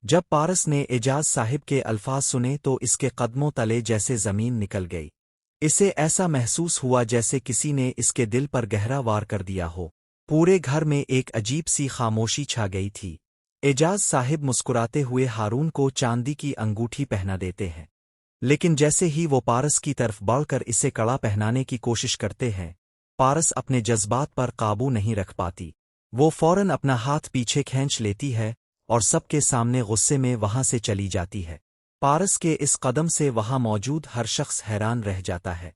جب پارس نے اعجاز صاحب کے الفاظ سنے تو اس کے قدموں تلے جیسے زمین نکل گئی۔ اسے ایسا محسوس ہوا جیسے کسی نے اس کے دل پر گہرا وار کر دیا ہو۔ پورے گھر میں ایک عجیب سی خاموشی چھا گئی تھی۔ اعجاز صاحب مسکراتے ہوئے ہارون کو چاندی کی انگوٹھی پہنا دیتے ہیں، لیکن جیسے ہی وہ پارس کی طرف بڑھ کر اسے کڑا پہنانے کی کوشش کرتے ہیں، پارس اپنے جذبات پر قابو نہیں رکھ پاتی۔ وہ فوراً اپنا ہاتھ پیچھے کھینچ لیتی ہے اور سب کے سامنے غصے میں وہاں سے چلی جاتی ہے۔ پارس کے اس قدم سے وہاں موجود ہر شخص حیران رہ جاتا ہے۔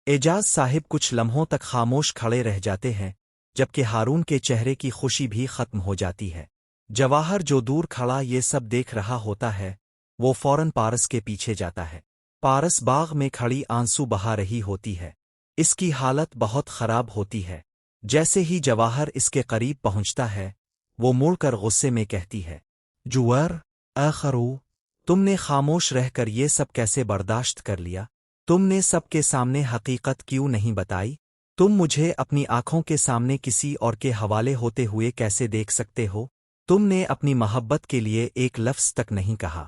اعجاز صاحب کچھ لمحوں تک خاموش کھڑے رہ جاتے ہیں، جبکہ ہارون کے چہرے کی خوشی بھی ختم ہو جاتی ہے۔ جواہر جو دور کھڑا یہ سب دیکھ رہا ہوتا ہے، وہ فوراً پارس کے پیچھے جاتا ہے۔ پارس باغ میں کھڑی آنسو بہا رہی ہوتی ہے۔ اس کی حالت بہت خراب ہوتی ہے۔ جیسے ہی جواہر اس کے قریب پہنچتا ہے، وہ مڑ کر غصے میں کہتی ہے، جوہر، اے خرو، تم نے خاموش رہ کر یہ سب کیسے برداشت کر لیا؟ تم نے سب کے سامنے حقیقت کیوں نہیں بتائی؟ تم مجھے اپنی آنکھوں کے سامنے کسی اور کے حوالے ہوتے ہوئے کیسے دیکھ سکتے ہو؟ تم نے اپنی محبت کے لیے ایک لفظ تک نہیں کہا۔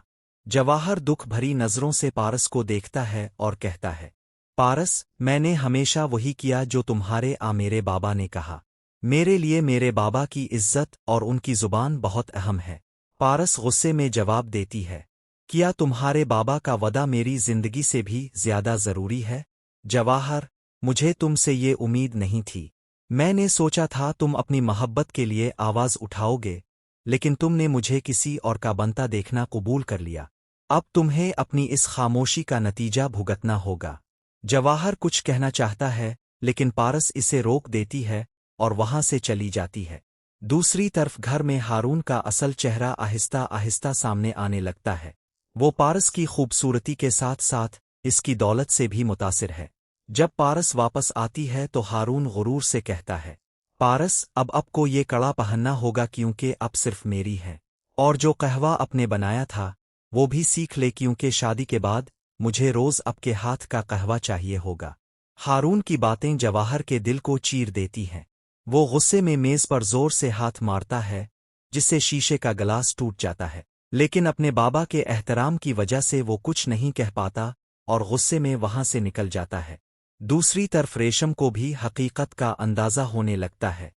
جواہر دکھ بھری نظروں سے پارس کو دیکھتا ہے اور کہتا ہے، پارس، میں نے ہمیشہ وہی کیا جو تمہارے میرے بابا نے کہا۔ میرے لیے میرے بابا کی عزت اور ان کی زبان بہت اہم ہے۔ پارس غصے میں جواب دیتی ہے، کیا تمہارے بابا کا وعدہ میری زندگی سے بھی زیادہ ضروری ہے؟ جواہر، مجھے تم سے یہ امید نہیں تھی۔ میں نے سوچا تھا تم اپنی محبت کے لیے آواز اٹھاؤ گے، لیکن تم نے مجھے کسی اور کا بنتا دیکھنا قبول کر لیا۔ اب تمہیں اپنی اس خاموشی کا نتیجہ بھگتنا ہوگا۔ جواہر کچھ کہنا چاہتا ہے، لیکن پارس اسے روک دیتی ہے اور وہاں سے چلی جاتی ہے۔ دوسری طرف گھر میں ہارون کا اصل چہرہ آہستہ آہستہ سامنے آنے لگتا ہے۔ وہ پارس کی خوبصورتی کے ساتھ ساتھ اس کی دولت سے بھی متاثر ہے۔ جب پارس واپس آتی ہے تو ہارون غرور سے کہتا ہے، پارس، اب کو یہ کڑا پہننا ہوگا کیونکہ اب صرف میری ہے، اور جو قہوہ اپنے بنایا تھا وہ بھی سیکھ لے کیونکہ شادی کے بعد مجھے روز اب کے ہاتھ کا قہوہ چاہیے ہوگا۔ ہارون کی باتیں جواہر کے دل کو چیر دیتی ہیں۔ وہ غصے میں میز پر زور سے ہاتھ مارتا ہے، جس سے شیشے کا گلاس ٹوٹ جاتا ہے، لیکن اپنے بابا کے احترام کی وجہ سے وہ کچھ نہیں کہہ پاتا اور غصے میں وہاں سے نکل جاتا ہے۔ دوسری طرف ریشم کو بھی حقیقت کا اندازہ ہونے لگتا ہے۔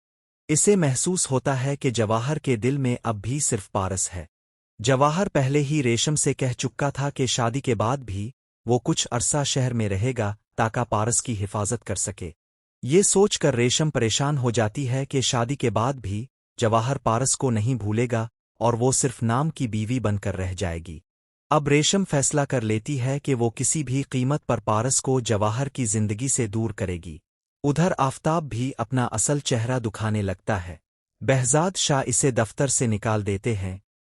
اسے محسوس ہوتا ہے کہ جواہر کے دل میں اب بھی صرف پارس ہے۔ جواہر پہلے ہی ریشم سے کہہ چکا تھا کہ شادی کے بعد بھی وہ کچھ عرصہ شہر میں رہے گا تاکہ پارس کی حفاظت کر سکے۔ یہ سوچ کر ریشم پریشان ہو جاتی ہے کہ شادی کے بعد بھی جواہر پارس کو نہیں بھولے گا اور وہ صرف نام کی بیوی بن کر رہ جائے گی۔ اب ریشم فیصلہ کر لیتی ہے کہ وہ کسی بھی قیمت پر پارس کو جواہر کی زندگی سے دور کرے گی۔ ادھر آفتاب بھی اپنا اصل چہرہ دکھانے لگتا ہے۔ بہزاد شاہ اسے دفتر سے نکال دیتے ہیں،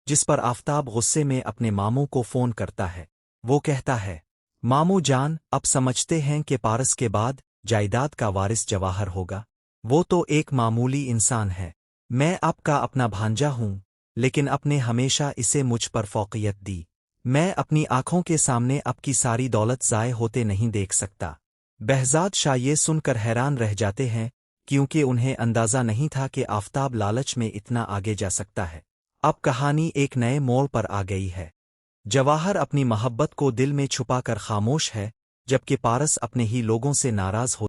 جس پر آفتاب غصے میں اپنے ماموں کو فون کرتا ہے۔ وہ کہتا ہے، ماموں جان، اب سمجھتے ہیں کہ پارس کے بعد جائیداد کا وارث جواہر ہوگا؟ وہ تو ایک معمولی انسان ہے۔ میں آپ کا اپنا بھانجا ہوں، لیکن آپ نے ہمیشہ اسے مجھ پر فوقیت دی۔ میں اپنی آنکھوں کے سامنے آپ کی ساری دولت ضائع ہوتے نہیں دیکھ سکتا۔ بہزاد شاہ یہ سن کر حیران رہ جاتے ہیں، کیونکہ انہیں اندازہ نہیں تھا کہ آفتاب لالچ میں اتنا آگے جا سکتا ہے۔ اب کہانی ایک نئے موڑ پر آ گئی ہے۔ جواہر اپنی محبت کو دل میں چھپا کر خاموش ہے، جبکہ پارس اپنے ہی لوگوں سے ناراض ہو